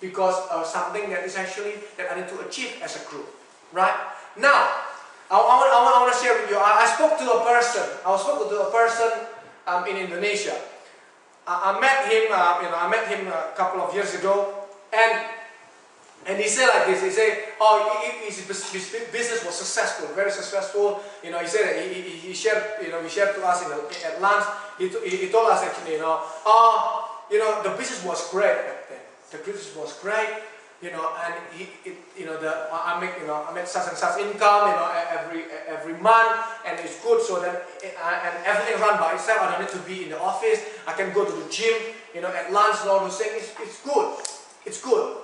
because of something that is actually that I need to achieve as a group, right? Now, I want to share with you. I spoke to a person. In Indonesia. I met him. I met him a couple of years ago, and he said like this. He said, "Oh, his business was successful, very successful." He said that he shared. He shared to us at lunch. He told us actually, the business was great back then. The business was great. And I make such and such income, every month, and it's good. So then, and everything run by itself. I don't need to be in the office. I can go to the gym, at lunch and all those things. It's good. It's good,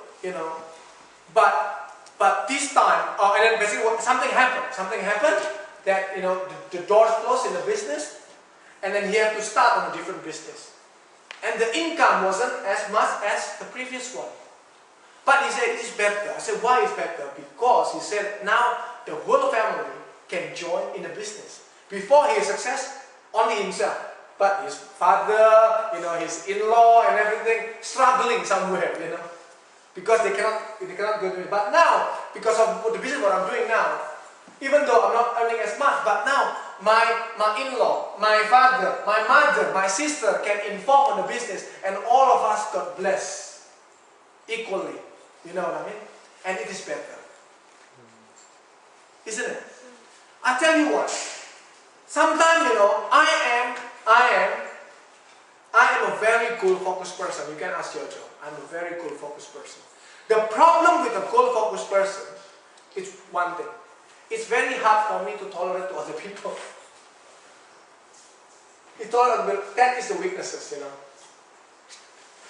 But this time, and then basically something happened. Something happened that the doors closed in the business, and then he had to start on a different business, and the income wasn't as much as the previous one. But he said, it is better. I said, why is better? Because he said, now the whole family can join in the business. Before he is success, only himself. But his father, his in-law and everything, struggling somewhere, because they cannot go to it. But now, because of the business what I'm doing now, even though I'm not earning as much, but now my in-law, my father, my mother, my sister can inform on the business, and all of us got blessed equally. You know what I mean? And it is better. Isn't it? I tell you what, sometimes, I am a very goal-focused person. You can ask Jojo. I'm a very goal-focused person. The problem with a goal-focused person is one thing. It's very hard for me to tolerate to other people. That is the weaknesses,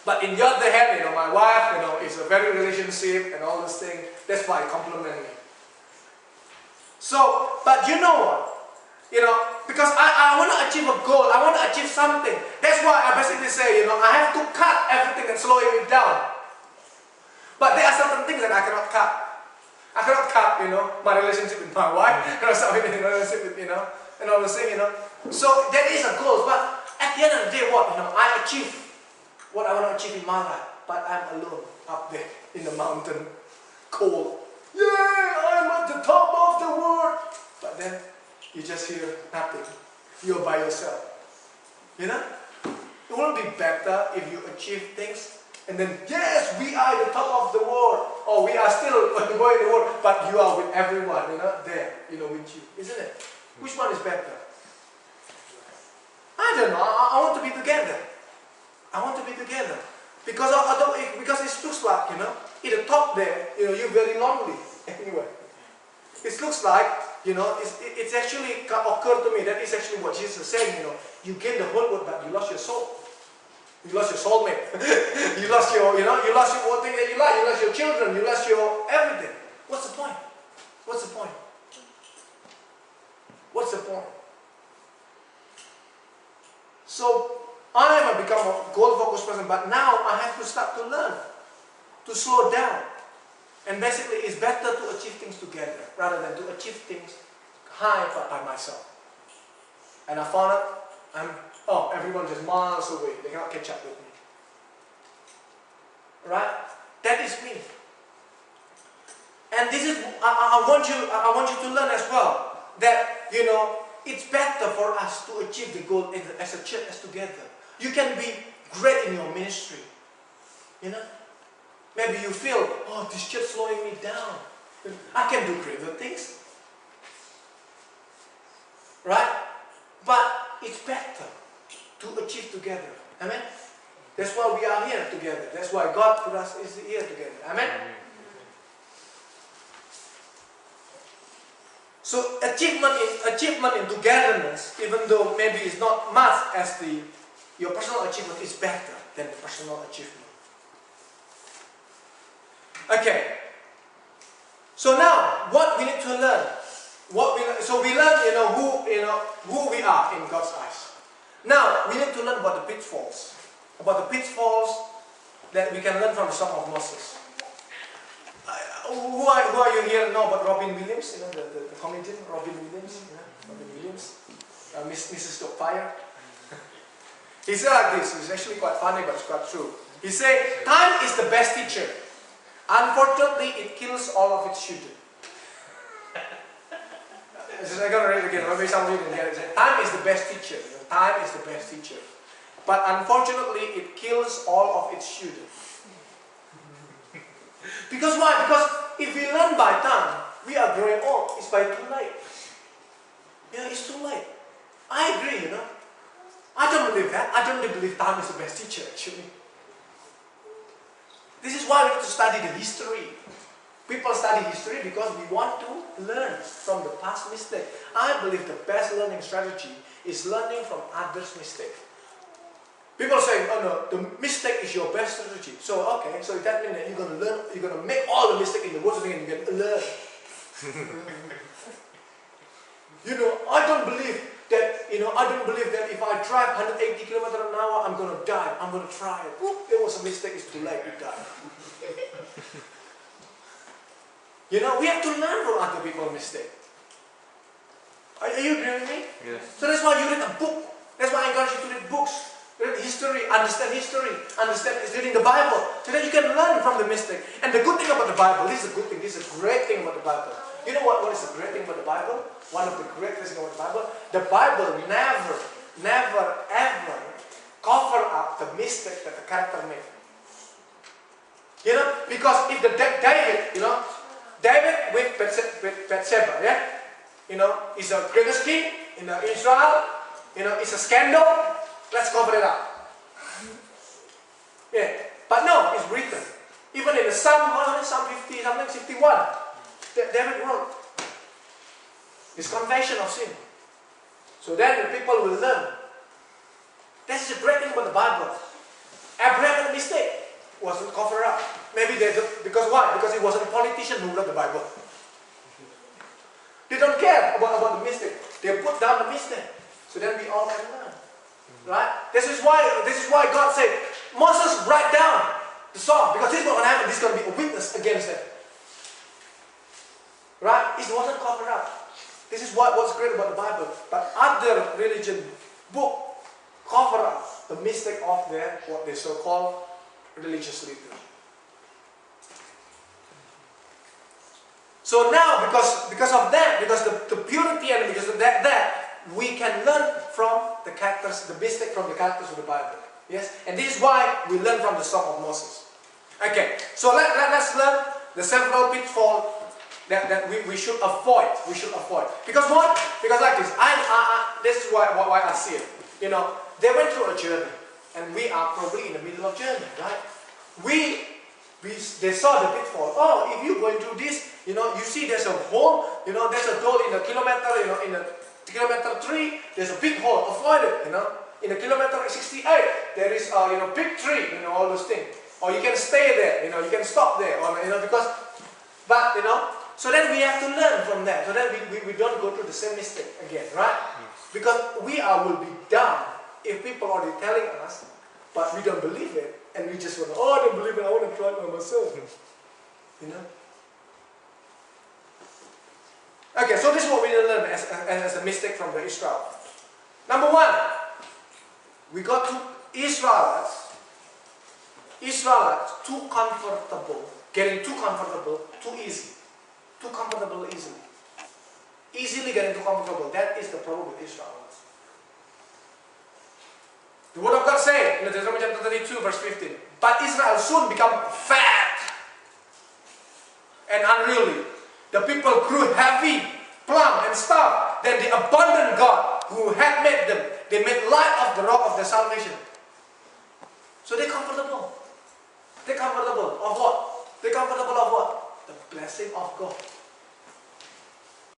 But in the other hand, my wife, is a very relationship and all those things. That's why I compliment me. So, but you know what? Because I want to achieve a goal. I want to achieve something. That's why I basically say, I have to cut everything that's slowing me down. But there are certain things that I cannot cut. I cannot cut, my relationship with my wife. I cannot cut my relationship with, and all those things, So that is a goal. But at the end of the day, what? I achieve what I want to achieve in my life, but I'm alone up there in the mountain, cold. Yeah, I'm at the top of the world. But then you just hear nothing. You're by yourself. It wouldn't be better if you achieve things and then, yes, we are at the top of the world, or we are still going in the world, but you are with everyone, there, with you, isn't it? Which one is better? I don't know. I want to be together. I want to be together, because it looks like, at the top there, you're very lonely anyway. It looks like, it's actually occurred to me that is actually what Jesus is saying, you gain the whole world, but you lost your soul. You lost your soulmate. you lost your one thing that you like. You lost your children. You lost your everything. What's the point? What's the point? What's the point? So, I have become a goal-focused person, but now I have to start to learn, to slow down. And basically, it's better to achieve things together rather than to achieve things high by myself. And I found out, everyone just miles away. They cannot catch up with me. Right? That is me. And this is, I want you to learn as well that, it's better for us to achieve the goal as a church, as together. You can be great in your ministry. Maybe you feel, this church slowing me down. I can do greater things. Right? But it's better to achieve together. Amen? That's why we are here together. That's why God put us here together. Amen? So achievement in togetherness, even though maybe it's not much as your personal achievement, is better than the personal achievement. Okay. So now, what we need to learn. So we learn, who we are in God's eyes. Now we need to learn about the pitfalls. About the pitfalls that we can learn from the Song of Moses. Who are you here know about Robin Williams? The comedian Robin Williams. Robin Williams. Mrs. Doubtfire. He said like this. It's actually quite funny, but it's quite true. He said, time is the best teacher. Unfortunately, it kills all of its children. I'm going to read it again. Maybe some of you didn't get it. Time is the best teacher. Time is the best teacher. But unfortunately, it kills all of its children. Because why? Because if we learn by time, we are growing old. It's by too late. It's too late. I agree, I don't believe that. I don't believe time is the best teacher, actually. This is why we need to study the history. People study history because we want to learn from the past mistake. I believe the best learning strategy is learning from others' mistakes. People say, oh no, the mistake is your best strategy. So okay, so that means that you're going to learn, you're going to make all the mistakes in the world and you're going to learn. I don't believe that, I don't believe that if I drive 180 kilometers an hour, I'm going to die. I'm going to try it. Whoop, it was a mistake, it's too late, you die. We have to learn from other people's mistakes. Are you agree with me? Yes. So that's why you read a book. That's why I encourage you to read books. Read history, understand reading the Bible, so that you can learn from the mistake. And the good thing about the Bible, this is a good thing, this is a great thing about the Bible. You know what is a great thing about the Bible? One of the great things about the Bible never, ever cover up the mistake that the character made. Because if David with Bathsheba, is the greatest king in Israel, it's a scandal. Let's cover it up. But no, it's written. Even in the Psalm 50, something 51, David wrote his confession of sin. So then the people will learn. This is a great thing about the Bible. Abraham had a mistake. Wasn't covered up. Maybe because why? Because he wasn't a politician who wrote the Bible. They don't care about the mistake. They put down the mistake. So then we all can learn. Right? This is why God said, Moses, write down the song, because this is what will happen. This is going to be a witness against them. Right? It wasn't covered up. This is what's great about the Bible. But other religion book cover up the mistake of what they so-called religious leaders. So now, because of that, because the purity and because of that, we can learn from the characters, the mistake from the characters of the Bible. Yes? And this is why we learn from the Song of Moses. Okay, so let's learn the several pitfalls that we should avoid. We should avoid. Because what? Because like this, this is why I see it. They went through a journey, and we are probably in the middle of journey, right? They saw the pitfall. Oh, if you're going through this, you see there's a hole, there's a hole in the kilometer, in the kilometer 3, there's a big hole, avoid it, In the kilometer 68, there is a big tree, all those things. Or you can stay there, you can stop there, or so then we have to learn from that, so that we don't go through the same mistake again, right? Because we will be done if people are already telling us, but we don't believe it, and we just want to, I don't believe it, I want to try it by myself. Okay, so this is what we learn as a mistake from the Israel. Number one, we got to Israelites too comfortable, getting too comfortable, too easy. Too comfortable easily. Easily getting too comfortable. That is the problem with Israelites. The word of God says in Deuteronomy chapter 32 verse 15, but Israel soon become fat and unruly. The people grew heavy, plump and stuff. Then they abandoned God who had made them. They made light of the rock of their salvation. So they're comfortable. They're comfortable of what? They're comfortable of what? The blessing of God.